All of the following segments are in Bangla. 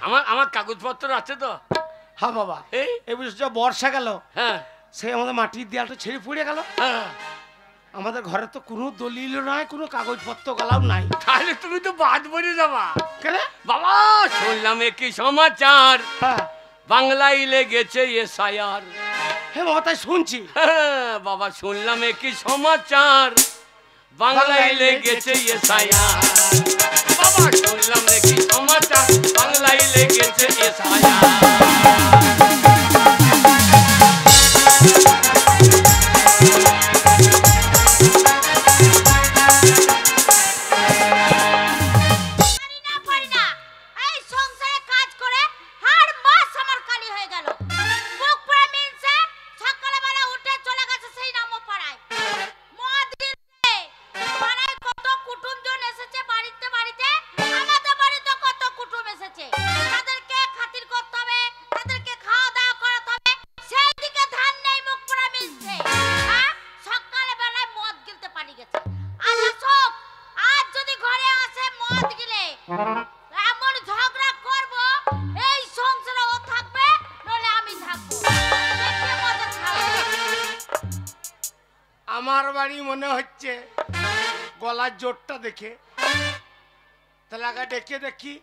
আমার কাগজপত্র আছে তো। হ্যাঁ বাবা, এই বছর বর্ষা গেল, হ্যাঁ, সে আমাদের মাটির দেয়ালটা ছেড়ে পড়ে গেল। হ্যাঁ, আমাদের ঘরে তো কোনো দলিল নাই, কোনো কাগজপত্র গালাও নাই। তাহলে তুমি তো বাদ পড়ে যাবা। কেন বাবা? শুনলাম কি সমাচার, হ্যাঁ বাংলায় লেগেছে এসআইআর। হ্যাঁ বাবা, তাই শুনছি। হ্যাঁ বাবা, শুনলাম কি সমাচার, বাংলায় লেগেছে এসআইআর। বাবা শুনলাম কি সমাচার, বাংলায় লেগেছে এসআইআর। আমার বাড়ি মনে হচ্ছে গলার জোরটা দেখে, তাহলে আগে ডেকে দেখি।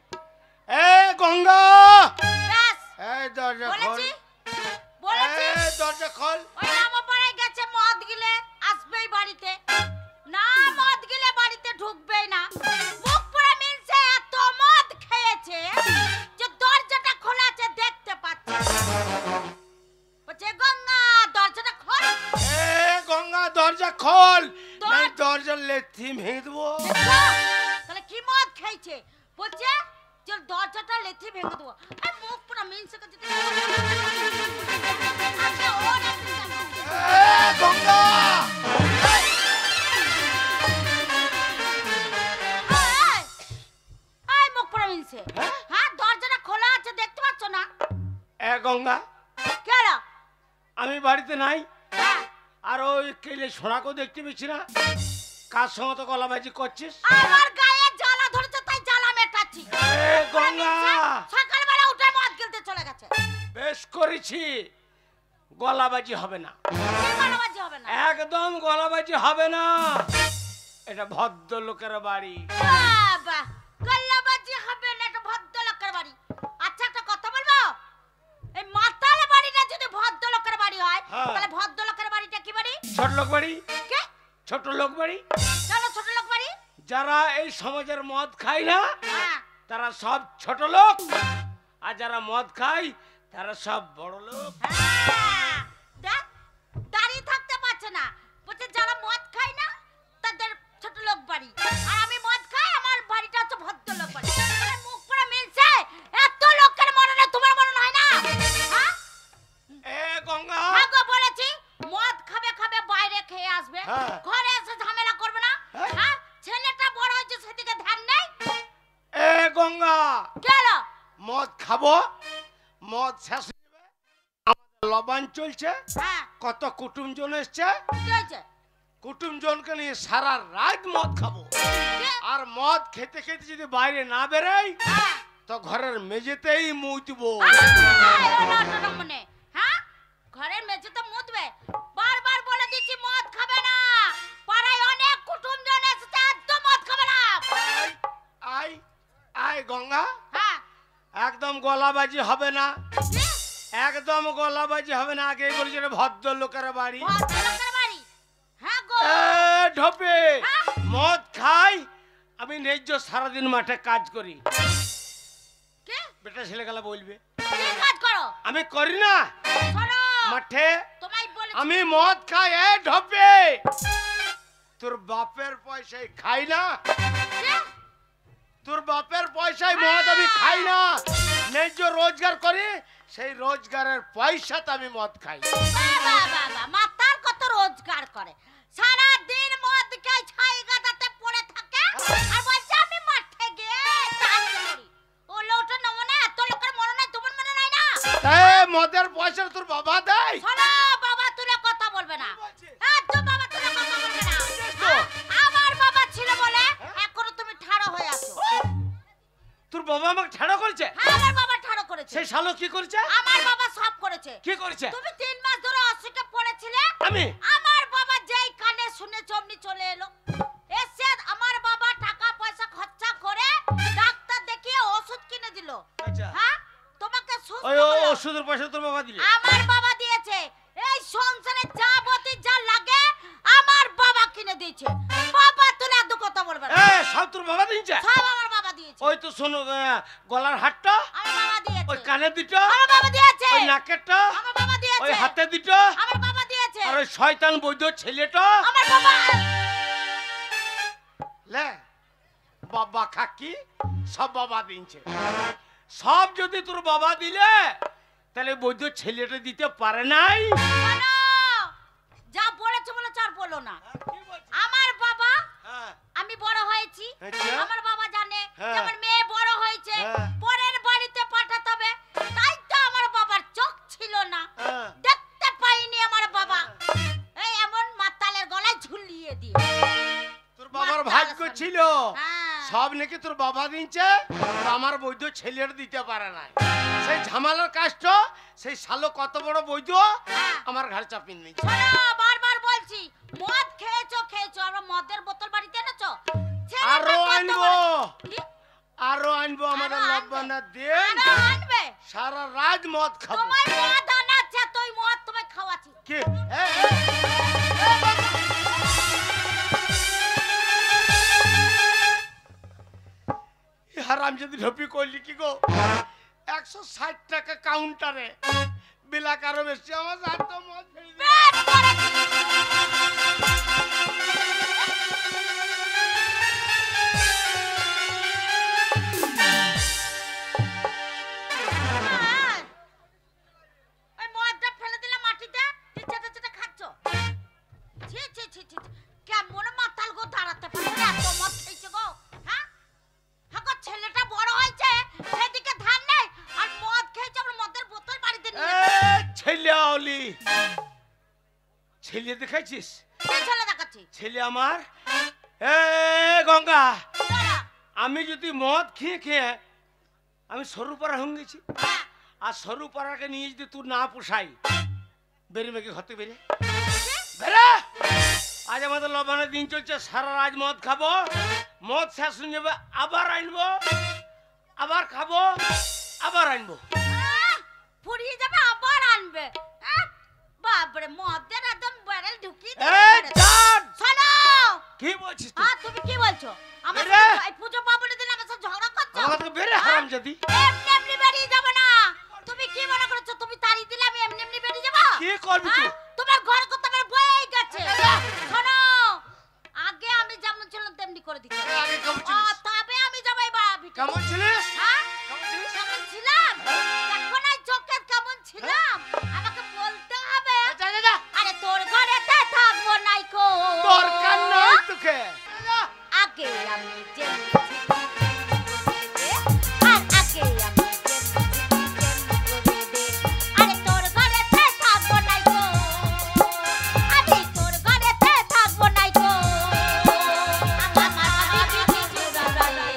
এ গঙ্গা, এই দরজা খোল, দরজা খোল। গেছে মদ গিলে আসবেই বাড়িতে, না মদ গিলে বাড়িতে ঢুকবেই না। মুখ পুরো মিলছে, এত মদ খেয়েছে যে দরজাটা খোলা আছে দেখতে পাচ্ছে। বলছে গঙ্গা দরজাটা খোল। এ গঙ্গা দরজা খোল, নাই দরজা লেথি ভেঙে দেবো। তাহলে কি মদ খাইছে? বলছে যে দরজাটা লেথি ভেঙে দেবো। মুখ পুরো মিলছে গঙ্গা। গঙ্গা আমি বাড়িতে নাই, আর ওই কেলে সোনাকেও দেখতে পেয়েছি না। কার সঙ্গে তো গলাবাজি করছিস? আমার গায়ে জ্বালা ধরেছে তাই জ্বালা মেটাচ্ছি। গঙ্গা সকালবেলা উঠে মদ গিলতে চলে গেছে। বেশ করেছি, গলাবাজি হবে না। গলাবাজি হবে না? একদম গলাবাজি হবে না, এটা ভদ্রলোকের বাড়ি। বাবা, গলাবাজি হবে না, এটা ভদ্রলোকের বাড়ি। আচ্ছা একটা কথা বলবো, এই মাতাল বাড়িটা যদি ভদ্রলোকের বাড়ি হয়, তাহলে ভদ্রলোকের বাড়িটা কি বাড়ি? ছোট লোক বাড়ি। কে? ছোট লোক বাড়ি। চলো ছোট লোক বাড়ি। যারা এই সমাজের মদ খায় না তারা সব ছোট লোক, আর যারা মদ খায় তারা সব বড় লোক। দেখ দাঁড়িয়ে থাকতে পারছে না, বলছে যারা মদ খায় না তাদের ছোট লোক বাড়ি, আর আমি মদ খাই, আমার বাড়িটা হচ্ছে ভদ্রলোক বাড়ি। মুখ পুরো মিলছে, এত লোকের মরণে তোমার মরণ হয় না? হ্যাঁ এ গঙ্গা, আগো বলেছি মদ খাবে খাবে বাইরে খেয়ে আসবে, ঘরে এসে ঝামেলা করবে না। হ্যাঁ ছেলেটা বড় হয়েছে সেদিকে ধ্যান নেই। এ গঙ্গা, গেল মদ খাবো, মদ শেষ হবে, আমাদের লবান চলছে, কত কুটুমজন এসছে, কুটুমজনকে নিয়ে সারা রাত মদ খাবো। আর মদ খেতে খেতে যদি বাইরে না বেরোই তো ঘরের মেঝেতেই মুতবো। ঘরের মেঝেতে মুতবে? বারবার বলে দিচ্ছি মদ খাবে না, পাড়ায় অনেক কুটুমজন এসেছে, একদম মদ খাবে না। আই আই গঙ্গা, একদম গলাবাজি হবে না, একদম গলাবাজি হবে না। আগে বলেছিল ভদ্রলোকের বাড়ি। ঢোপে মদ খাই, আমি ন্যায্য সারাদিন মাঠে কাজ করি। বেটা ছেলে গেলা বলবে আমি করি না মাঠে, আমি মদ খাই। এ ঢোপে, তোর বাপের পয়সায় খাই না, তোর বাপের পয়সায় মদ আমি খাই না। ন্যায্য রোজগার করি, সেই রোজগারের পয়সাতে আমি মদ খাই। মাতার কত রোজগার করে, সারা দিন মদ খাই, ছাই গাদাতে পড়ে থাকে, আর বলছে আমি মাঠে গিয়ে কাজ করি। ও লোটা নমুনা, এত লোকের মনে নাই, তোমার মনে নাই না? এই মদের পয়সা তোর বাবা দেয়? শোনো বাবা, তুলে কথা বলবে না, একদম বাবা তুলে কথা বলবে না। আমার বাবা ছিল বলে এখনো তুমি ঠাড়ো হয়ে আছো। তোর বাবা আমাকে ঠাড়ো করেছে? হ্যাঁ আমার বাবা সেই শালো কি করেছে? আমার বাবা সব করেছে। কি করেছে? তুমি 3 মাস ধরে অসুখে পড়েছিলে। আমি আমার বাবা যেই কানে শুনে চমনি চলে এলো। এসে আমার বাবা টাকা পয়সা খরচা করে ডাক্তার দেখিয়ে ওষুধ কিনে দিল। আচ্ছা হ্যাঁ তোমাকে সুস্থ ওই করলো। ওষুধের পয়সা তোর বাবা দিলে? আমার বাবা দিয়েছে। এই সংসারে যাবতীয় যা লাগে আমার বাবা কিনে দিয়েছে। বাবা তুলে এত কথা বলবে না। সব তোর বাবা দিয়েছে? সব আমার বাবা দিয়েছে। ওই তো শোনো গলার হারটা, আমার বাবা দিয়েছে। ওই কানের দুটো, আমার বাবা দিয়েছে। ওই নাকেরটা, আমার বাবা দিয়েছে। ওই হাতে দুটো, আমার বাবা দিয়েছে। আর ওই শয়তান বৈদ্য ছেলেটা। আমার বাবা লে বাবা খাকি সব বাবা দিয়েছে। সব যদি তোর বাবা দিলে তাহলে বৈদ্য ছেলেটা দিতে পারে নাই। শোনো, যা বলেছে বলে চার বলো না। আমার বাবা আমি বড় হয়েছি। আচ্ছা। আমার বাবা জানে হ্যাঁ। যে আমার মেয়ে বড় হয়েছে, হ্যাঁ। পরের বাড়িতে পাঠাতে হবে। তাই তো আমার বাবার চোখ ছিল না, হ্যাঁ। দেখতে পাইনি আমার বাবা। এই এমন মাতালের গলায় ঝুলিয়ে দিয়ে। তোর বাবার ভাগ্য ছিল হ্যাঁ। সব নাকি তোর বাবা দিচ্ছে, আমার বৈদ্য ছেলের দিতে পারে না। সেই ঝামেলার কাজটা সেই শালো কত বড় বৈদ্য আমার ঘাড় চাপিয়ে নিয়েছে। শোনো, বারবার বলছি মদ খেয়েছো, আমরা মদের বোতল বাড়িতে এনেছো। আরো আনবো, কি? আরো আনবো, আমাদের আরো লব্বানা দিন আরো আনবে? সারা রাত মদ খাবো। তোমায় মদ আনাচ্ছে, তুই মদ তোমায় খাওয়াচ্ছি। কি হারাম যদি ঢপি করলি কি গো? 160 টাকা কাউন্টারে বিলাক আরো বেশি। আমার হাত তো মদ ফেলে দিল। বেশ করেছি। ওই মদটা ফেলে দিলাম মাটিতে, তুই চেটে চেটে খাচ্ছ। ছি ছি ছি ছি, কেমন মাতাল গো দাঁড়াতে পারে না, এত মদ খেয়েছে গো। হ্যাঁ হ্যাঁ গো, ছেলেটা বড় হয়েছে সেদিকে ধান নেই, আর মদ খেয়েছে, আমার মদের বোতল বাড়িতে নিয়ে ছেলে আউলি ছেলে দেখাইছিস? কি ছেলে দেখাচ্ছি? ছেলে আমার গঙ্গা, দাঁড়া। আমি যদি মদ খেয়ে খেয়ে আমি সরু পাড়া হয়ে গেছি, হ্যাঁ, আর সরু পাড়াকে নিয়ে যদি তুই না পোষাই, বেরিয়ে মেকে ঘর থেকে বেরে বেরে। আজ আমাদের লবণের দিন চলছে, সারা রাত মদ খাবো, মদ শেষ হয়ে যাবে আবার আনবো, আবার খাবো, আবার আনবো। ফুরিয়ে যাবে আবার আনবে। বাপরে, মদের একদম ব্যারেল ঢুকিয়ে শোনো। কি বলছিস তুই? তুমি কি বলছো? আমার বেরে। সাথে এই পুজো পাবনের দিন আমার সাথে ঝগড়া করছো? আমার থেকে বেরে হারাম জাদি। এমনি এমনি বেরিয়ে যাবো না। তুমি কি মনে করছো তুমি তাড়ি দিলে আমি এমনি এমনি বেরিয়ে যাবো? কি করবি তুই? তোমার ঘর কত আমার বয়ে গেছে। শোনো, আগে আমি যেমন ছিলাম তেমনি করে দিচ্ছি। আগে কেমন ছিলিস? তবে আমি যাবো এবার ভিতরে। কেমন ছিলিস? হ্যাঁ? কেমন ছিলিস? কেমন ছিলাম? এখন আর চোখে কেমন ছিলাম আমাকে বলতে হবে। যা, যা, যা। আরে তোর ঘরেতে থাকবো নাই কো। দরকার নাই তোকে। আগে আমি যেমনি আর আগে আমি আরে তোর ঘরেতে থাকবো নাই কো। আমি তোর ঘরেতে থাকবো নাই কো। আমার বিবি জুড়ালে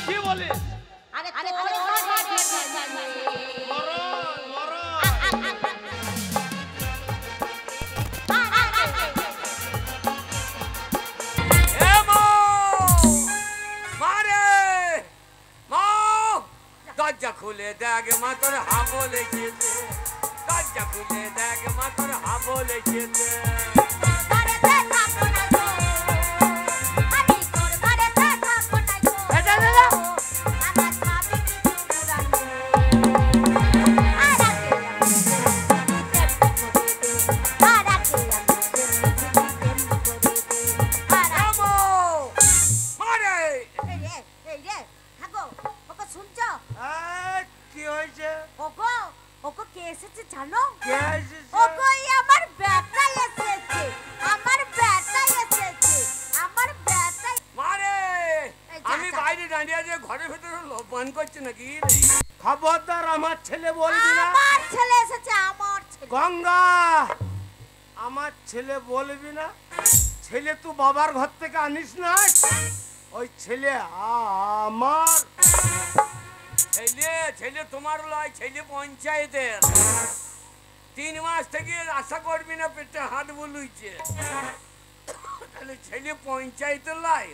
কি বলিস? আরে তোর ঘরেতে মরণ, মরণ। এ মা! মারে! মা! দরজা খুলে দেখ মা, তোর হাবো লেগেছে। দরজা খুলে দেখ মা তোর হাবল এসেছে ঘরেতে থাকো না গো আমি তোর ঘরেতে থাকো না গো এটা দাদা আমার ভাবি কিছু পুরানো আর আগে মারে এই রে থাকো ওকে শুনছো কি হয়েছে ওকে কে এসেছে জানো কে এসেছে? ওকে আমার ব্যাটা এসেছে আমার ব্যাটা এসেছে আমার ব্যাটা মারে এই যা, আমি যা। বাইরে দাঁড়িয়ে আছে ঘরের ভেতরে লোপান করছে নাকি রে খবরদার আমার ছেলে বলবি না আমার ছেলে এসেছে আমার ছেলে গঙ্গা আমার ছেলে বলবি না ছেলে তুই বাবার ঘর থেকে আনিস না ওই ছেলে আমার ছেলে ছেলে তোমার লয় ছেলে পঞ্চায়েতের 3 মাস থেকে আশা করবি না পেটে হাত বুলুইছে তাহলে ছেলে পঞ্চায়েতের লয়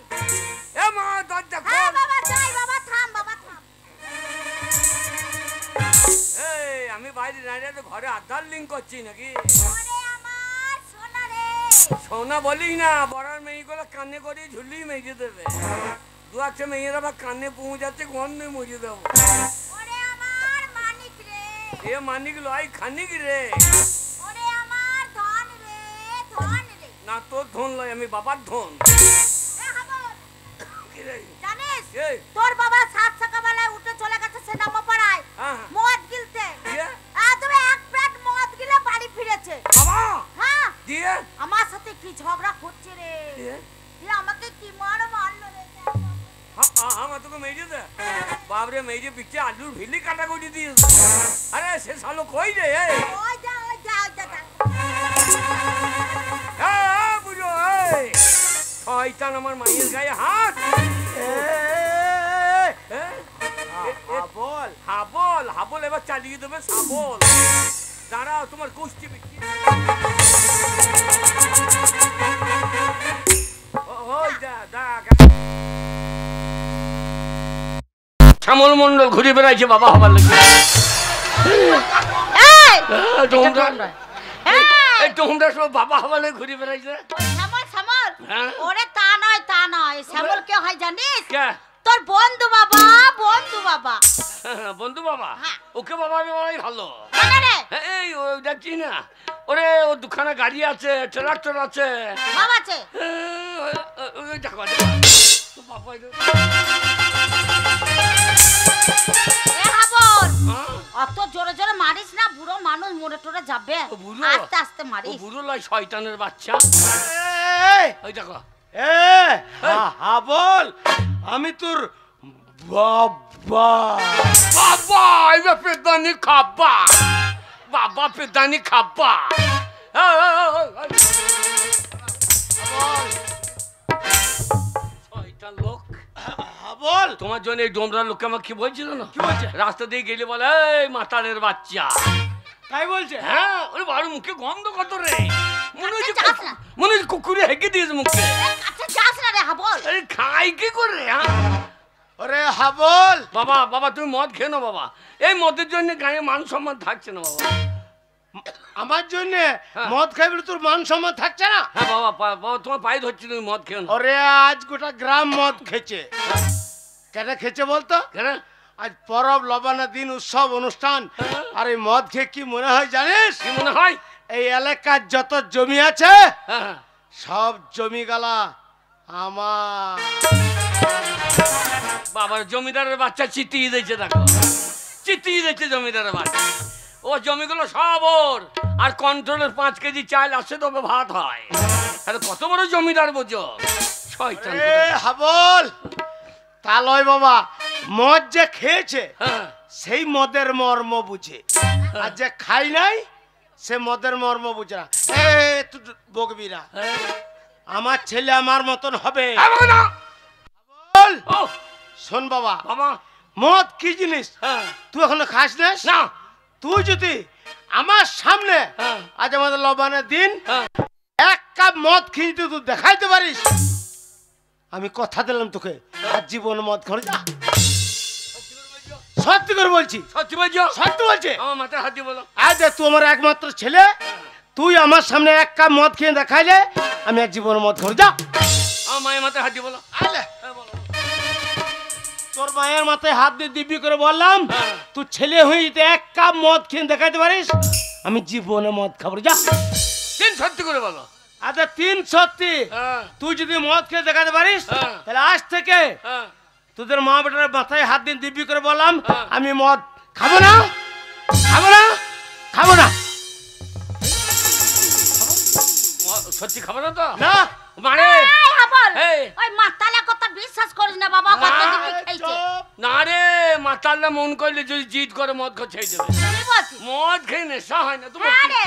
এ মা দরজা হ্যাঁ খোল বাবা যাই বাবা থাম বাবা থাম এই আমি বাইরে দাঁড়িয়ে আছে ঘরে আধার লিঙ্ক করছি নাকি ওরে আমার সোনা রে সোনা বলি না বড়ার মেয়েগুলো কানে করে ঝুলি মেজে দেবে 2-1 মেয়েরা বা কানে পৌঁছাচ্ছে গন্ধে মজে দেবো ওরে আমার মানিক রে এ মানিক লয় খানিক রে ওরে আমার ধন রে না তোর ধন লয় আমি বাবার ধন এ হাবল কি রে? জানিস এই, তোর বাবা 7 সকালবেলায় উঠে চলে গেছে সেনামো পাড়ায় হ্যাঁ, মদ গিলতে দিয়ে? তুমি এক প্লেট মদ গিলে বাড়ি ফিরেছে বাবা হ্যাঁ দিয়ে আমার সাথে কি ঝগড়া করছে রে দিয়ে? তুই আমাকে কি মারলো রে আমার তোকে মেজে দে বাবরে মেজে পিঠে আলুর ভিলি কাটা করে দিয়েছে আরে সে শালো কই রে ওই যা বুঝো শয়তান আমার মায়ের গায়ে হাত বল হাবল হাবল এবার চালিয়ে দেবে সাবল দাঁড়াও তোমার কুষ্টি বিক্রি শ্যামল মন্ডল ঘুরে বেড়াইছে বাবা হবার লাগে তোমরা সব বাবা হবার লাগে ঘুরে বেড়াইছে শ্যামল হ্যাঁ? ওরে তা নয় শ্যামল কে হয় জানিস কে তোর বন্ধু বাবা বন্ধু বাবা হ্যাঁ। ওকে বাবা বাবাই ভালো কেন রে এই ওই দেখছি না ওরে ও দুখানা গাড়ি আছে ট্রাক্টর আছে বাবা আছে ওই দেখো দেখো তো বাবা এ হাবল হ্যাঁ? অত জোরে জোরে মারিস না বুড়ো মানুষ মরে টরে যাবে ও বুড়ো? আস্তে আস্তে ও মারিস বুড়ো লয় শয়তানের বাচ্চা ওই দেখো বল আমি তোর বাবা বাবা এবার পেদানি খাব্বা বাবা পেদানি খাব্বা শয়তান লোক বল তোমার জন্য এই ডোমরা লোককে আমার কি বলছিল না কি বলছে? রাস্তা দিয়ে গেলে বলে এই মাতালের বাচ্চা তাই বলছে হ্যাঁ ওরে বাড়ি মুখে গন্ধ কত রে মনে হচ্ছে যাস না। মনে হচ্ছে কুকুরে হেঁকে দিয়েছে মুখে কাছে যাস না রে হাবল আরে খাই কি করে হ্যাঁ ওরে হাবল বাবা বাবা তুমি মদ খেয়ে নাও বাবা এই মদের জন্য গায়ে মান সম্মান থাকছে না বাবা আমার জন্য হ্যাঁ। মদ খাই বলে তোর মান সম্মান থাকছে না হ্যাঁ বাবা বাবা তোমার পায়ে ধরছি তুমি মদ খেয়ে নাও ওরে আজ গোটা গ্রাম মদ খেছে কেন খেছে বলতো কেন আজ পরব লবানা দিন উৎসব অনুষ্ঠান আর এই মদ খেয়ে কি মনে হয় জানিস কি মনে হয় এই এলাকার যত জমি আছে হ্যাঁ সব জমি গালা আমার বাবার জমিদারের বাচ্চা চিতিয়ে দিয়েছে দেখো চিতিয়ে দিয়েছে জমিদারের বাচ্চা ও জমিগুলো সব ওর আর কন্ট্রোলের 5 কেজি চাল আসে তবে ভাত হয় তাহলে কত বড় জমিদার বোঝো শয়তান এ হাবল তা লয় বাবা মদ যে খেয়েছে হ্যাঁ সেই মদের মর্ম বুঝে আর যে খাই নাই সে মদের মর্ম বুঝে না এ তুই বকবি না হ্যাঁ। আমার ছেলে আমার মতন হবে এমন না। বল ও শোন বাবা বাবা মদ কি জিনিস হ্যাঁ তুই এখনো খাস না না তুই যদি আমার সামনে হ্যাঁ। আজ আমাদের লবানের দিন হ্যাঁ। এক কাপ মদ খেয়ে যদি তুই দেখাইতে পারিস আমি কথা দিলাম তোকে আর জীবন মদ খাওয়া যা সত্যি করে বলছি। সত্যি বলছো? সত্যি বলছে। আমার মাথায় হাত দিয়ে বলো। আজ তুই আমার একমাত্র ছেলে, তুই আমার সামনে এক কাপ মদ খেয়ে দেখাইলে আমি এক জীবন মদ খাবো। যা আমার মায়ের মাথায় হাত দিয়ে বলো। আলে হ্যাঁ, বলো। তোর মায়ের মাথায় হাত দিয়ে দিব্যি করে বললাম, তুই ছেলে হয়ে যদি এক কাপ মদ খেয়ে দেখাইতে পারিস আমি জীবনে মদ খাবো। যা তিন সত্যি করে বলো। আচ্ছা 3 সত্যি। হ্যাঁ, তুই যদি মদ খেয়ে দেখাতে পারিস হ্যাঁ। তাহলে আজ থেকে হ্যাঁ। তোদের মা বেটার মাথায় হাত দিয়ে দিব্যি করে বললাম হ্যাঁ। আমি মদ খাবো না, খাবো না, খাবো না। সত্যি খাবো না তো? না মানে এই হাবল, এই। ওই মাতালা কথা বিশ্বাস করিস না বাবা, কত দিবি খাইছে। চুপ। না রে, মাতাল্লা মন করলে যদি জিদ করে মদ খা ছেড়ে দেবে। কি বলছিস? মদ খেয়ে নেশা হয় না তোমার? হ্যাঁ রে,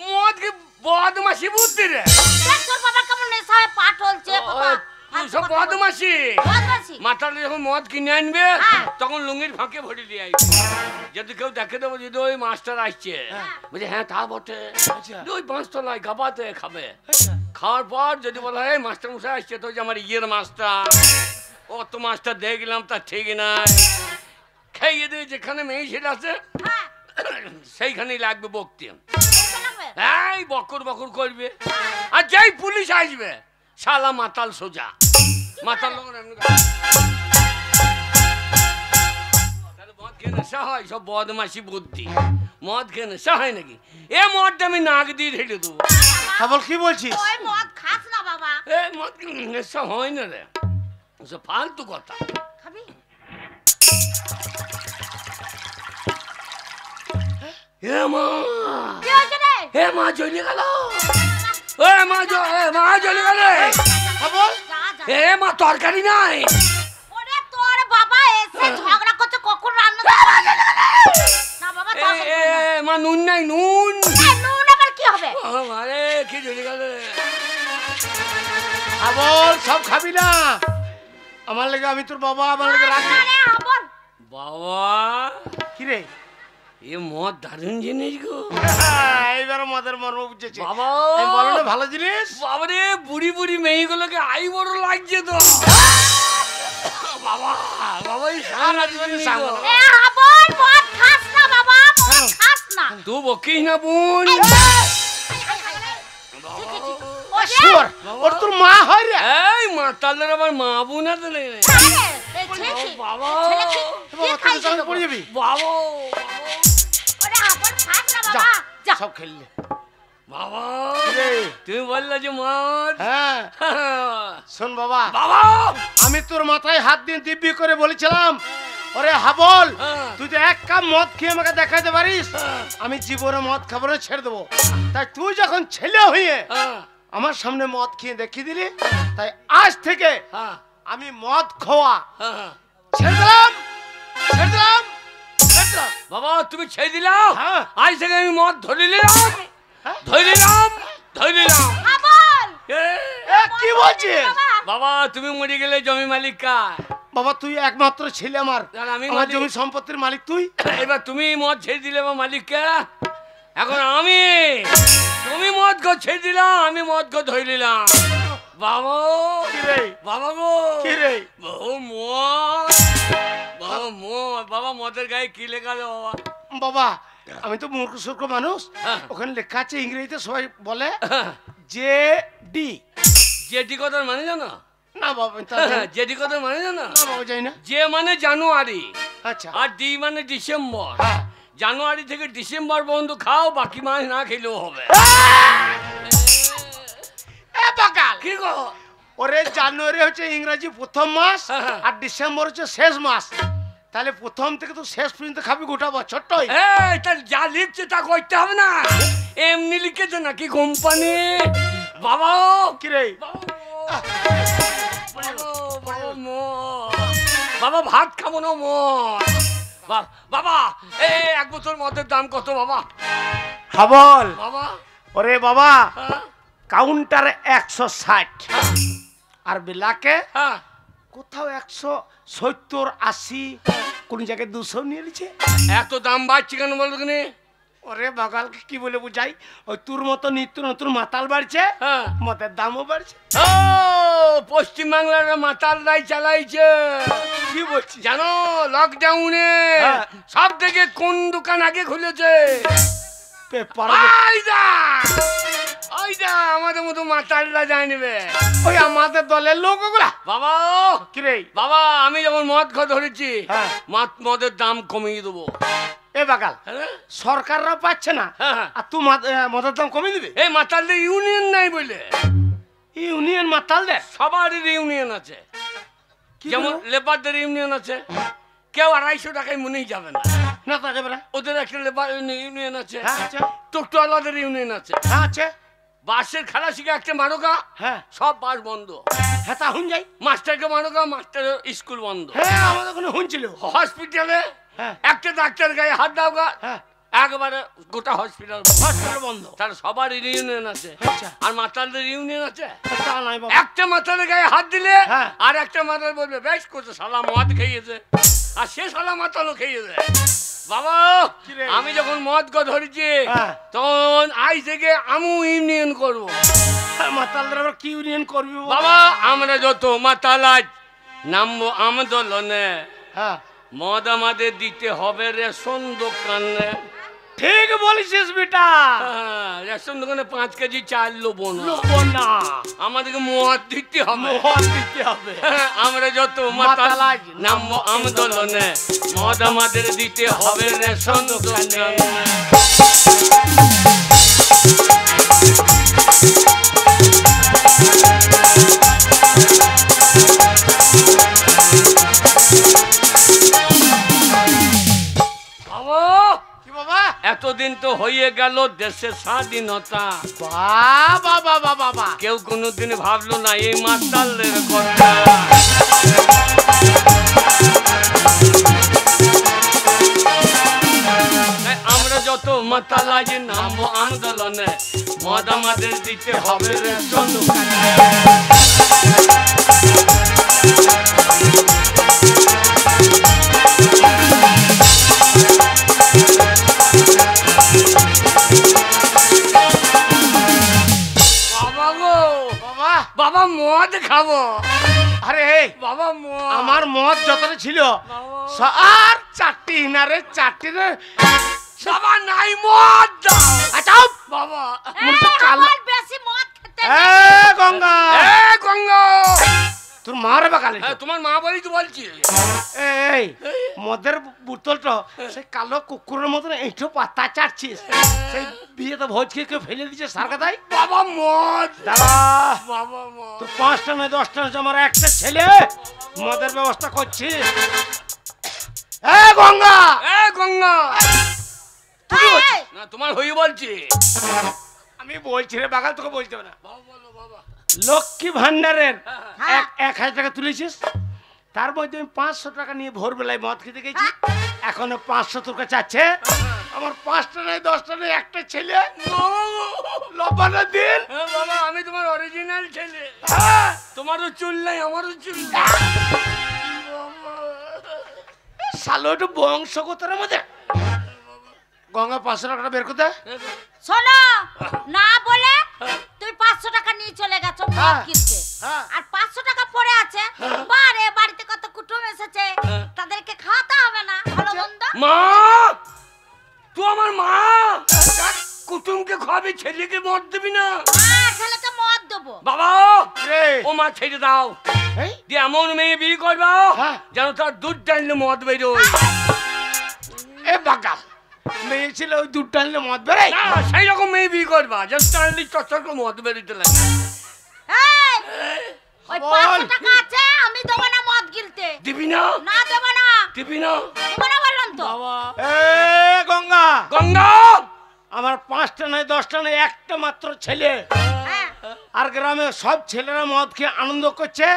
মদ খেয়ে বদমাসি বুদ্ধি রে। দেখ তোর বাবা কেমন নেশা হয়ে পা টলছে বাবা। তুই সব বদমাসি। বদমাসি। মাতাল্লা যখন মদ কিনে আনবে হ্যাঁ। তখন লুঙ্গির ফাঁকে ভরে দিয়ে আসবে। যদি কেউ দেখে দেবো যদি ওই মাস্টার আসছে, বলছে হ্যাঁ তা বটে, আচ্ছা। ওই 5 তলায় গাবাতে খাবে। আচ্ছা। খাওয়ার পর যদি বলা হয় মাস্টার মশাই আসছে, তো যে আমার ইয়ের মাস্টার, ও তো মাস্টার দেখলাম তা ঠিক নাই, খাইয়ে দিয়ে যেখানে মেয়ে ছেলে আছে হ্যাঁ, সেইখানেই লাগবে বকতে। দেখতে লাগবে। এই বকর বকর করবে, আর যেই পুলিশ আসবে শালা মাতাল সোজা। মাতাল লোক এমনি করে। তাহলে মদ খেয়ে নেশা হয়? সব বদমাসি বুদ্ধি। মদ খেয়ে নেশা হয় নাকি? এ মদটা আমি নাক দিয়ে ঢেলে দেবো। হাবল কি বলছিস? ওই মদ খাস না বাবা। এ মদ নেশা হয় না রে, ওসব ফালতু কথা। খাবি? হে মা, কি হয়েছে রে? হে মা জ্বলে গেল, এ মা জ্বলে গেল। হাবল যা যা। হে মা তরকারি নাই। ওরে তোর বাবা এসে ঝগড়া করছে কখন রান্না না বাবা এ তরকারি এ, করবে না। মা নুন নাই, নুন। এ, নুন আবার কি হবে? আরে কি জ্বলে গেল। হাবল সব খাবি না, আমার লেগে আমি তোর বাবা, আমার লেগে রাখি। আরে হাবল, বাবা কি রে এ মদ দারুণ জিনিস গো। এইবার মদের মর্ম বুঝেছি। বাবা আমি বলো না ভালো জিনিস। বাবারে বুড়ি বুড়ি মেয়েগুলোকে আই বড় লাগছে তো। বাবা বাবা এই সারা জীবনে সামনে এ হাবল মদ খাস না বাবা, মদ খাস না। তুই বকিস না বোন। ওরে শুয়োর, ওর তোর মা হয় রে। এই মাতালের আবার মা বোন আছে নাকি? আরে এই ছেলে বাবা ছেলে কি বাবা তুই খাইছে সঙ্গে পড়ে যাবি। বাবা ওরে হাবল খাস না যা বাবা, যা। সব খেললে। বাবা রে তুমি বললে যে মদ। হ্যাঁ শোন বাবা, বাবা আমি তোর মাথায় হাত দিয়ে দিব্যি করে বলেছিলাম, ওরে হাবল হ্যাঁ। তুই তো এক কাপ মদ খেয়ে আমাকে দেখাতে পারিস হ্যাঁ। আমি জীবনে মদ খাবো না, ছেড়ে দেবো। তাই তুই যখন ছেলে হয়ে হ্যাঁ, আমার সামনে মদ খেয়ে দেখিয়ে দিলি, তাই আজ থেকে হ্যাঁ, আমি মদ খাওয়া হ্যাঁ। ছেড়ে দিলাম, ছেড়ে দিলাম, ছেড়ে দিলাম। বাবা তুমি ছেড়ে দিলাম? হ্যাঁ। আজ থেকে আমি মদ ধরে নিলাম, হ্যাঁ? ধরে নিলাম, ধরে নিলাম। হাবল এ, এ, কি বলছিস বাবা, বাবা তুমি মরে গেলে জমি মালিক কার? বাবা তুই একমাত্র ছেলে আমার, আর আমি আমার মালিক। জমি সম্পত্তির মালিক তুই। এবার তুমি মদ ছেড়ে দিলে আমার মালিককে, এখন আমি তুমি মদ গো ছেড়ে দিলাম, আমি মদ গো ধরে নিলাম। বাবা কি রে বাবা গো কি রে বহু মদ, বহু মদ। বাবা মদের গায়ে কি লেখা আছে বাবা? বাবা আমি তো মূর্খ সূর্খ মানুষ, হ্যাঁ। ওখানে লেখা আছে ইংরেজিতে, সবাই বলে যে ডি। জেডি কথার মানে জানো? না বাবা আমি তা জানি না। জেডি কথার মানে জানো? না বাবা যাই না। যে মানে জানুয়ারি, আচ্ছা আর ডি মানে ডিসেম্বর। হ্যাঁ। জানুয়ারি থেকে ডিসেম্বর পর্যন্ত খাও, বাকি মাস না খেলেও হবে। এ বাকাল কি গো? ওরে জানুয়ারি হচ্ছে ইংরেজি প্রথম মাস, হ্যাঁ। আর ডিসেম্বর হচ্ছে শেষ মাস। তাহলে প্রথম থেকে তো শেষ পর্যন্ত খাবি গোটা বছরটাই। এই তা যা লিখছে তা করতে হবে না, এমনি লিখেছে নাকি কোম্পানি? বাবা কি রে বাবা ভাত খাবো না মদ। বাবা এই 1 বোতল মদের দাম কত বাবা? হাবল বাবা ওরে বাবা হ্যাঁ, কাউন্টার 160 আর বিলাকে হ্যাঁ। কোথাও 170 80, কোন জায়গায় 200 নিয়ে নিচ্ছে। এত দাম বাড়ছে কেন বলো তুমি? ওরে বাগালকে কি বলে বুঝাই, ওই তোর মতো নিত্য নতুন মাতাল বাড়ছে, হ্যাঁ। মদের দামও বাড়ছে। ও পশ্চিমবাংলার মাতালরাই চালাইছে। কি বলছিস? জানো লকডাউনে হ্যাঁ। সব থেকে কোন দোকান আগে খুলেছে? পেপার ওইটা ওইটা আমাদের মতো মাতালরা জানবে। ওই আমাদের দলের লোক ওগুলা। বাবা কি রে বাবা, আমি যখন মদ খা ধরেছি হ্যাঁ। মদের দাম কমিয়ে দেবো। এ বাগাল হ্যাঁ? সরকাররা পাচ্ছে না, হ্যাঁ, হ্যাঁ। আর তুই মদের দাম কমিয়ে দিবি? এই মাতালদের ইউনিয়ন নাই বলে। ইউনিয়ন মাতাল দে সবারই ইউনিয়ন আছে। যেমন লেবারদের ইউনিয়ন আছে, কেউ 250 টাকায় মনেই যাবে না। না তা যাবে না। ওদের একটা লেবার ইউনিয়ন আছে। হ্যাঁ আছে, টোটোওয়ালাদের ইউনিয়ন আছে। হ্যাঁ আছে, বাসের খেলা শিখে একটা মারোগা, হ্যাঁ সব বাস বন্ধ। হ্যাঁ তা হুন যাই। মাস্টারকে মারোগা, মাস্টার স্কুল বন্ধ। হ্যাঁ আমাদের ওখানে হুনছিল। হসপিটালে হ্যাঁ একটা ডাক্তার গায়ে হাত দাওগা, হ্যাঁ একবারে গোটা হসপিটাল হসপিটাল বন্ধ। তার সবার ইউনিয়ন আছে। আচ্ছা আর মাতালদের ইউনিয়ন আছে। তা নাই বাবা। একটা মাতালের গায়ে হাত দিলে হ্যাঁ। আর একটা মাতাল বলবে বেশ করছে, শালা মদ খেয়েছে, আর সে শালা মাতালও খেয়েছে। বাবা কি রে? আমি যখন মদ ধরেছি হ্যাঁ। তখন আজ থেকে আমু ইউনিয়ন করব। মাতালদের আবার কি ইউনিয়ন করবি বাবা? বাবা আমরা যত মাতাল আজ নামবো আন্দোলনে, হ্যাঁ মদ আমাদের দিতে হবে রেশন দোকানে। ঠিক বলেছিস বেটা। হ্যাঁ, রেশন দোকানে 5 কেজি চাল লোবো না, লোবো না, আমাদেরকে মদ দিতে হবে। মদ দিতে হবে। আমরা যত মাতাল মাতাল আজ নামবো আন্দোলনে, মদ আমাদের দিতে হবে রেশন দোকানে। বাবা কি বাবা? এতদিন তো হয়ে গেল দেশের স্বাধীনতা, বাবা বাবা বাবা, কেউ কোনোদিন ভাবলো না এই মাতালের কথা। তাই আমরা যত মাতাল আজ নামবো আন্দোলনে, মদ আমাদের দিতে হবে রেশন দোকানে। বাবা গো বাবা বাবা মদ খাবো। আরে বাবা মদ আমার মদ যতটা ছিল বাবা। আর 4টি হিনারে 4টি রে। বাবা নাই মদ দাও। আচ্ছা বাবা মুরসা কাল। আমার বেশি মদ খেতে এ গঙ্গা, এ গঙ্গা, তোর মারে বাকালে। হ্যাঁ, তোমার মা বলি তো বলছি। এই মদের বোতলটা সেই কালো কুকুরের মতন এইটো পাতা চাটছিস, সেই বিয়েতে ভোজ খেয়ে কেউ ফেলে দিচ্ছে সার কথাই। বাবা মদ দাদা বাবা মদ তো 5টা নয় 10টা নয় আমার একটা ছেলে মদের ব্যবস্থা করছি। এ গঙ্গা, এ গঙ্গা, তুই এই, না তোমার হই বলছি। আমি বলছি রে বাগাল, তোকে বলতে হবে না। বাবা বলো বাবা। লক্ষ্মী ভান্ডারের হ্যাঁ। 1000 টাকা তুলেছিস, তার মধ্যে আমি 500 টাকা নিয়ে ভোরবেলায় মদ খেতে গেছি, এখনো 500 টাকা চাচ্ছে। আমার 5টা নয় 10টা নয় একটা ছেলে বাবা গো। লবানের দিন। হ্যাঁ বাবা, আমি তোমার অরিজিনাল ছেলে। হ্যাঁ, তোমারও চুল নাই, আমারও চুল নাই। বাবা। শালো একটু বংশগতের মধ্যে। গঙ্গা 500 টাকা বের করতে। শোনো না বলে তুই 500 টাকা নিয়ে চলে গেছো মদ হ্যাঁ। কিনতে, হ্যাঁ। আর 500 টাকা পড়ে আছে। বারে বাড়িতে কত কুটুম এসেছে, তাদেরকে খাওয়াতে হবে না ভালো মন্দ? মা, তুই আমার মা, কুটুমকে খাবি, ছেলেকে মদ দিবি না। হ্যাঁ, ছেলেকে মদ দেবো। বাবা রে ও মা ছেড়ে দাও, এই দিয়ে এমন মেয়ে বিয়ে করবা হ্যাঁ। যেন তার দুধ টানলে মদ বেরোয়। এ বাগাল মেয়ে ছিল ওই দুধ টানলে মদ বেরোয়। না, সেই রকম মেয়ে বিয়ে করবা যেন টানলি চচ্চর করে মদ বেরোতে লাগে। এই, ওই বল। 500 টাকা আছে, আমি দেবো না মদ গিলতে। দিবি না, না দেবো না, দিবি না। দেবো না বললাম তো। বাবা এ গঙ্গা, গঙ্গা, আমার 5টা নয় 10টা নয় একটা মাত্র ছেলে, হ্যাঁ, আর গ্রামে সব ছেলেরা মদ খেয়ে আনন্দ করছে।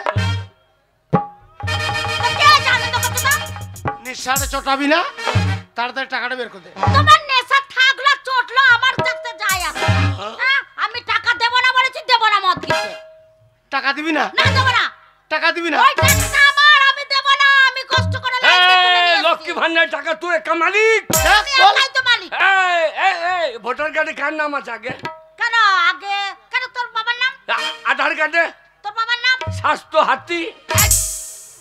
তো কে জানে তো কতটা? নিঃশ্বাসে চটাবি না, তাড়াতাড়ি টাকাটা বের করে দে। তোমার নেশা থাকলো চটলো আমার দেখতে যায় আসে না। হ্যাঁ, আমি টাকা দেবো না বলেছি, দেবো না মদ কিনতে। টাকা দিবি না, না দেবো না, টাকা দিবি না। ওই টাকাটা আমার, আমি দেবো না। আমি কষ্ট করে লাইন দিয়ে তুলে নিয়ে এসেছি। লক্ষ্মী ভান্ডার টাকা তুই একা মালিক। আমি একাই তো মালিক। এই ভোটার কার্ডে কার নাম আছে আগে? কেন আগে, কেন তোর বাবার নাম? আধার কার্ডে তোর বাবার নাম? স্বাস্থ্য হাতি।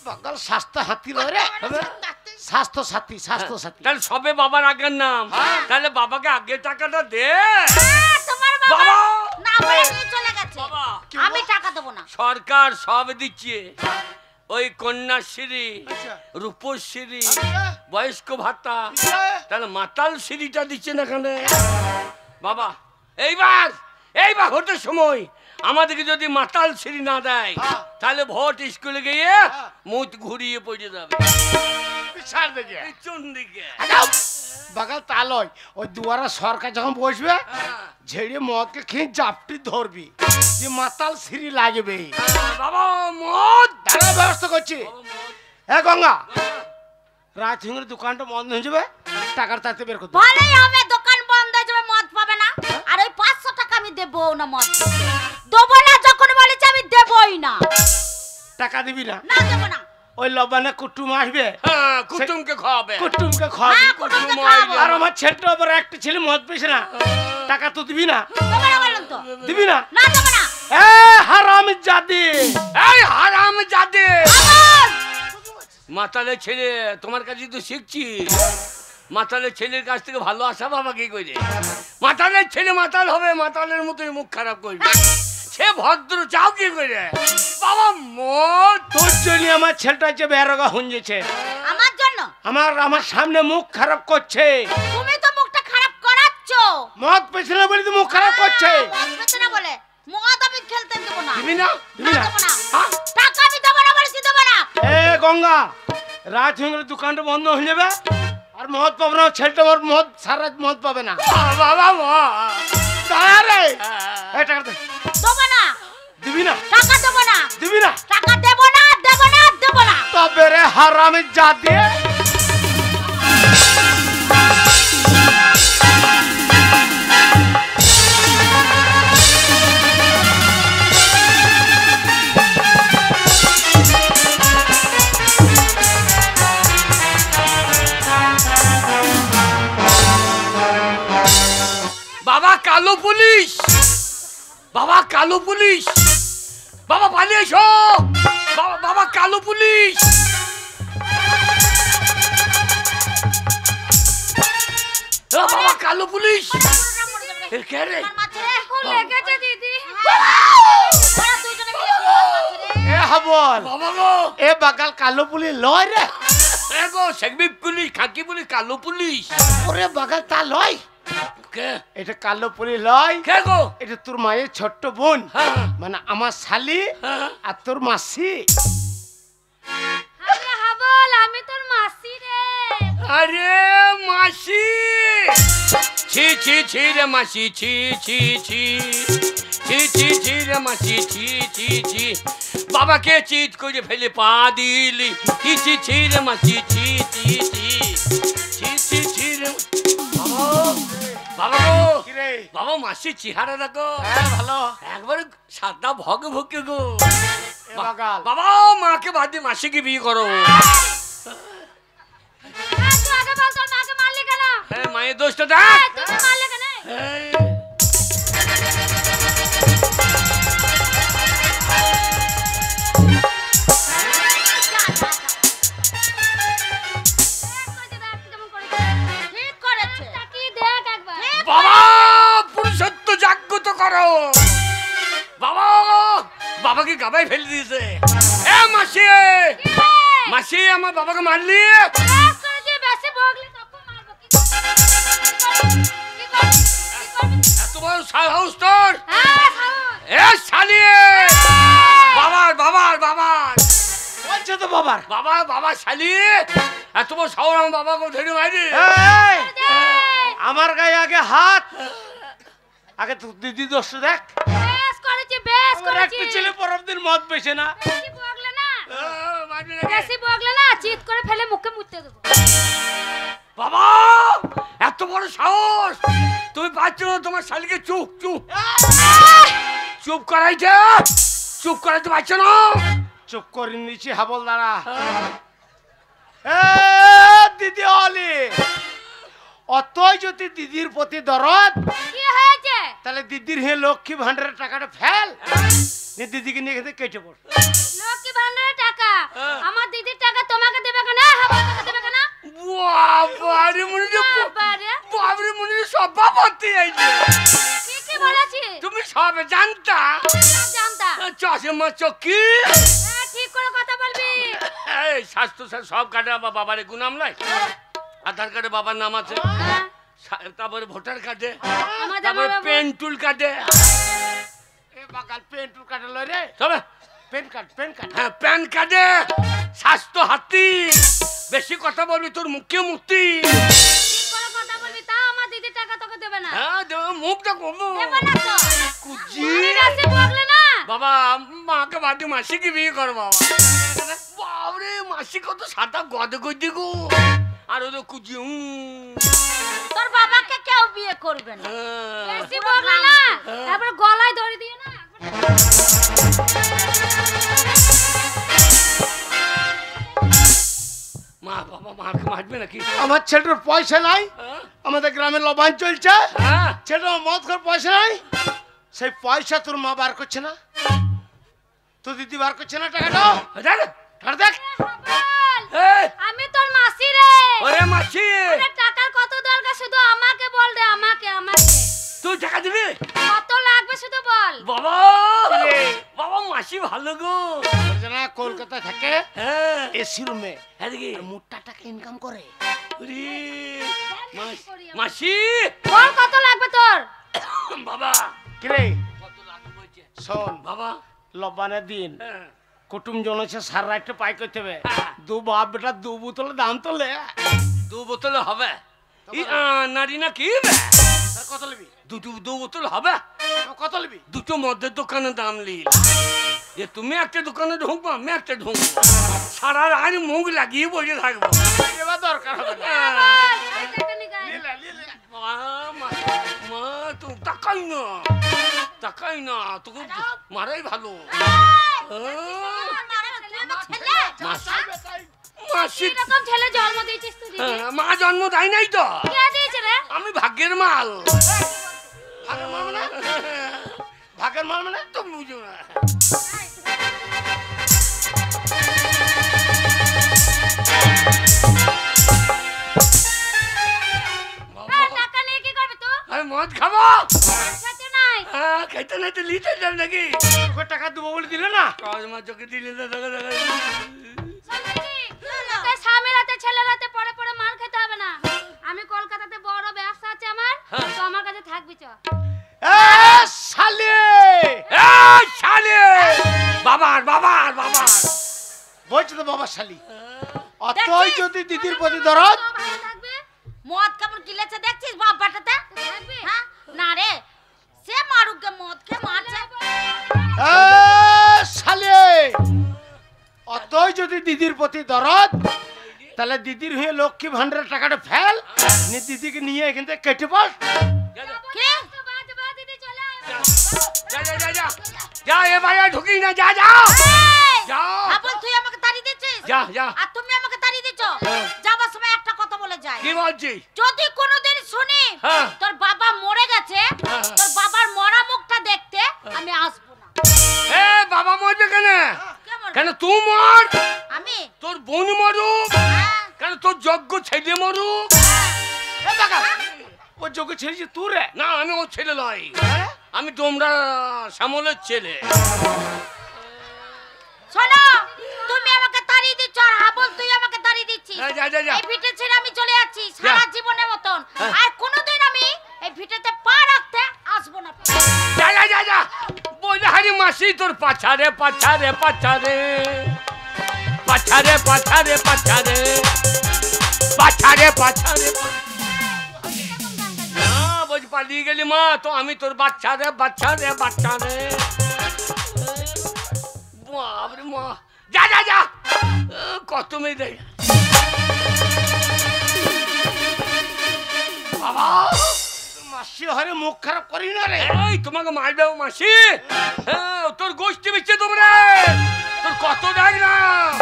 বাগাল স্বাস্থ্য হাতি লয় রে, স্বাস্থ্য সাথী, স্বাস্থ্য সাথী। তাহলে সবে বাবার আগের নাম, তাহলে বাবাকে আগে টাকাটা দে। তোমার বাবা বাবা! না বলে নিয়ে চলে গেছে। বাবা! আমি টাকা দেবো না। সরকার সব দিচ্ছে, ওই কন্যাশ্রী, আচ্ছা। রূপশ্রী, আচ্ছা। বয়স্ক ভাতা, তাহলে মাতাল শ্রীটা দিচ্ছে না কেন? বাবা এইবার এইবার হতে সময় আমাদেরকে যদি মাতাল শ্রী না দেয়, তাহলে ভোট স্কুলে গিয়ে মুখ ঘুরিয়ে পড়ে যাবে ছাড় দেখে পিছন দিকে। বাগাল তা লয়, ওই দুয়ারা সরকার যখন বসবে ঝেড়ে মদকে খেয়ে জাপটি ধরবি যে মাতাল সিঁড়ি লাগবে। বাবা মদ দাঁড়ার ব্যবস্থা করছি। হ্যাঁ গঙ্গা, রাত হিঙ্গের দোকানটা বন্ধ হয়ে যাবে, টাকার তাতে বের করতে ভালোই হবে, দোকান বন্ধ হয়ে যাবে, মদ পাবে না। আর ওই 500 টাকা আমি দেবো না, মদ দেবো না। যখন বলেছি আমি দেবই না। টাকা দিবি না? না দেবো না। ওই লবানে কুটুম আসবে, হ্যাঁ কুটুমকে খাওয়াবে। কুটুমকে খাওয়াবি। হ্যাঁ, কুটুমকে খাওয়াবো। আর আমার ছেলেটা আবার একটা ছেলে মদ পেয়েছে না, টাকা তো দিবি না? দেবো না বললাম তো। দিবি না? না দেবো না। এ হারামি জাদি, এই হারাম জাদে আবার মাতালের ছেলে, তোমার কাছে তো শিখছি। মাতালের ছেলের কাছ থেকে ভালো আসা বাবা কি করে? মাতালের ছেলে মাতাল হবে, মাতালের মতোই মুখ খারাপ করবে। সে ভদ্র চাও কি করে? বাবা মদ তোর জন্য আমার ছেলেটা যে বেরোগা হুঞ্জেছে, আমার জন্য। আমার সামনে মুখ খারাপ করছে। তুমি তো মুখটা খারাপ করাচ্ছ। মদ পেয়েছে না বলে তো মুখ খারাপ করছে। মদ পেতে না বলে মদ আমি খেলতে দেবো না। দিবি না? দিবি না? দেবো না। হ্যাঁ? টাকা আমি দেবো না বলেছি, দেবো না। এ গঙ্গা, রাত হিঙ্গের দোকানটা বন্ধ হয়ে যাবে, আর মদ পাবে না। ছেলেটা আমার মদ সারা রাত মদ পাবে না। বাবা আরে এই টাকা দে। দেবো না। দিবি না? টাকা দেবো না। দিবি না? টাকা দেবো না, দেবো না, দেবো না। তবে রে হারামি জাদি। বাবা কালো পুলিশ, বাবা কালো পুলিশ, বাবা পালিয়ে এসো। বাবা বাবা কালো পুলিশ। বাবা কালো পুলিশ। এ কে রে? আমার মাঝে লেগেছে দিদি। ওরা দুইজনে মিলে এ হাবল, বাবা গো, এ বাগাল কালো পুলি লয় রে। এ গো সেকবিব পুলিশ, খাকি পুলিশ, কালো পুলিশ। ওরে বাগাল তা লয়, কে এটা কালো পুলি লয়। কে গো? এটা তোর মায়ের ছোট্ট বোন, হ্যাঁ, মানে আমার শালি হ্যাঁ। আর তোর মাসি। আরে হাবল, আমি তোর মাসি রে। আরে মাসি, ছি ছি ছি রে মাসি, ছি ছি ছি ছি ছি ছি রে মাসি, ছি ছি ছি। বাবাকে চিৎ করে ফেলে পা দিলি, ছি ছি ছি রে মাসি, ছি ছি ছি ছি ছি ছি রে। বাবা, বাবা গো, কি রে? বাবা মাসির চেহারা দেখো, হ্যাঁ ভালো। একবারে সাদা ভগ ভকে গো। এ বাগাল, বাবা মাকে বাদ দিয়ে মাসিকে বিয়ে করো। তুই আগে বল, তোর মাকে মারলি কেন? হ্যাঁ মায়ের দোষটা দেখ। তুমি মারলে কেন? এই। ঠিক করেছে। তাকিয়ে দেখ একবার। বাবা পুরুষত্ব জাগ্রত করো। বাবা বাবাকে গাবায় ফেলে দিয়েছে। এ মাসি, মাসি আমার বাবাকে মারলি। বেশি ভোগলি তখন মারবো। কি করবি? এত বড় সাহস তোর? হ্যাঁ, সাহস। এ শালি, বাবার বাবার বাবার বলছে তো বাবার। বাবা বাবা শালি, এত বড় সাহস আমার বাবাকে ধরে মারি। এই, আমার গায়ে আগে হাত, আগে তো দিদি দোষ দেখ। বেশ করেছি, বেশ আমার করেছি। একটা ছেলে পরের দিন মদ পেছে না। বেশি বগলে না, মারবি নাকি? বেশি বগলে না, চিৎ করে ফেলে মুখে মুততে দেবো। বাবা এত বড় সাহস, তুমি পাচ্ছ না তোমার শালিকে? চুপ চুপ চুপ করাইছে, চুপ করাইতে পারছো না। চুপ করে নিচে হাবল দাঁড়া। এ দিদি অলি, অতই যদি দিদির প্রতি দরদ, কি হয়েছে? তাহলে দিদির হয়ে লক্ষ্মী ভান্ডারের টাকাটা ফেল, দিদিকে নিয়ে খেতে কেটে পড়। লক্ষ্মী ভান্ডারের টাকা আমার দিদির টাকা তোমাকে দেবে কেন? আমাকে দেবে কেন? বাবারে মনে বাবারে বাবারে মনে সভাপতি আইছে। কি বলেছি? তুমি সব জানতা? জানতা? চশমা চকি ঠিক করে কথা বলবি। এই স্বাস্থ্য সব কাটে বাবারে গুনাম নাই। আধার কার্ডে বাবার নাম আছে, তারপরে ভোটার কার্ডে, তারপরে পেন টুল কার্ডে। এ বাগাল পেন টুল কাটে লয় রে, তবে পেন কার্ড হ্যাঁ প্যান কার্ডে স্বাস্থ্য হাতি। বেশি কথা বলবি তোর মুখে মুক্তি। ঠিক করে কথা বলবি, তা আমার দিদির টাকা তোকে দেবে না। হ্যাঁ মুখটা কমু দেবে না তো। কুজি কাছে বললে না বাবা, মাকে বাদি মাসি কি বিয়ে কর বাবা। বাবরে মাসি কত সাদা গদ গদি গো। আর ওদের কুজি তোর বাবাকে কেউ বিয়ে করবে না। বেশি বললে না তারপর গলায় ধরে দিও না। মা বাবা মাকে মারবে নাকি? আমার ছেলেটার পয়সা নাই, আমাদের গ্রামে লবান চলছে, হ্যাঁ ছেলেটা মদ খাওয়ার পয়সা নাই। সেই পয়সা তোর মা বার করছে না, তোর দিদি বার করছে না টাকাটা। দেখ আমি তোর মাসি রে। ওরে মাসি, টাকার কত দরকার শুধু আমাকে বল রে। আমাকে তুই টাকা দিবি? কত লাগবে শুধু বল। বাবা বাবা মাসি ভালো গো। না কলকাতায় থাকে, হ্যাঁ এসি রুমে এদিকে মোটা টাকা ইনকাম করে। মাসি বল কত লাগবে তোর। বাবা কিরে কত লাগবে বলছে? শোন বাবা লবানের দিন হ্যাঁ কুটুম জন হচ্ছে সার রাইটে পাই করতে হবে। দু বাপ বেটা দু বোতলে দাম তোলে। 2 বোতল হবে? নারী না কি কত লিবি? 2 বোতল হবে? কত লিবি? দুটো মদের দোকানে দাম লিল। যে তুমি একটা দোকানে ঢুকবো, আমি একটা ঢুকবো, সারা রাত মুখ লাগিয়ে বসে থাকবো। এবার দরকার হবে না। মা তো তাকাই না তোকে মারাই ভালো। মাসি এরকম ছেলে জন্ম দিয়েছিস তুই? মা জন্ম দেয় নাই তো, কে দিয়েছে রে? আমি ভাগ্যের মাল। ভাগের মাল মানে তো বুঝো না। টাকা নিয়ে কি করবি তুই? আমি মদ খাবো। খেতে নাই। খেতে নাই তো লিতে যাব নাকি? তোকে টাকা দেবো বলে দিলে না। মা চোখে দিলে তো দেখা তোকে স্বামীর হাতে ছেলের হাতে পড়ে পড়ে মার খেতে হবে না। আমি কলকাতাতে বড় ব্যবসা আছে আমার, তো আমার কাছে থাকবি চ। শালি শালে বাবার বলছি তো বাবা শালি। অতই যদি দিদির প্রতি দরদ। মদ কেমন গিলেছে দেখছিস বাপ বাটাতে? হ্যাঁ না রে, সে মারুকে মদ খেয়ে মারছে। শালি অতই যদি দিদির প্রতি দরদ, তাহলে দিদির হয়ে লক্ষ্মী ভান্ডারের টাকাটা ফেল, দিদিকে নিয়ে এখান থেকে কেটে বস। যা এ ভাইয়া ঢুকি না, যা আপন তুই আমাকে তাড়িয়ে দিচ্ছিস, যা আর তুমি আমাকে তাড়িয়ে দিচ্ছ। যাবার সময় একটা কথা বলে যাই। কি বলছিস? যদি কোনোদিন শুনি তোর বাবা মরে গেছে, তোর বাবার মরা মুখটা দেখতে আমি আসবো না। এ বাবা মরবে কেন? কেমন কেন তুই মর, আমি তোর বোন মরুক, কেন তোর যোগ্য ছেলে মরুক। ও যোগ্য ছেড়েছি তুই রে? না আমি ওর ছেলে নয়, আমি তোমরা শ্যামলের ছেলে। শোনো, তুমি আমাকে তাড়িয়ে দিচ্ছ আর হাবল তুই আমাকে তাড়িয়ে দিচ্ছিস। যা এই ভিটে ছেড়ে আমি চলে যাচ্ছি সারা জীবনের মতন, আর কোনোদিন আমি এই ভিটেতে পা রাখতে আসবো না। যা বলে হারি মাসি তোর পাছারে বলছি পালিয়ে গেলি মা, তো আমি তোর বাচ্চা রে বাপরে মা। যা কত মেয়ে দেয় বাবা। মাসি হরে মুখ খারাপ করি না রে। এই তোমাকে মারবে মাসি, তোর গোষ্ঠী বিচ্ছে তোমরা, তোর কত ডাকলাম।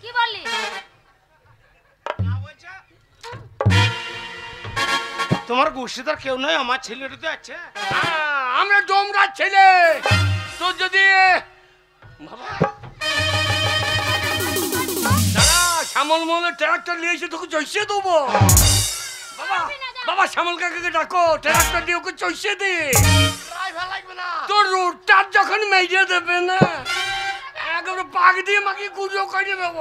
কি বললি? তোমার গোষ্ঠীদার কেউ নয়, আমার ছেলেটা তো আছে। আমরা ডোমরা ছেলে, তোর যদি বাবা দাঁড়া, শ্যামল মলে ট্রাক্টর নিয়ে এসে তোকে চষিয়ে দেবো। বাবা বাবা শ্যামল কাকাকে ডাকো, ট্রাক্টর দিয়ে ওকে চষিয়ে দে। ড্রাইভার লাগবে না। তোর রুটটার যখন মেজে দেবে না, একেবারে পাক দিয়ে মাকে গুঁড়ো করে দেবো।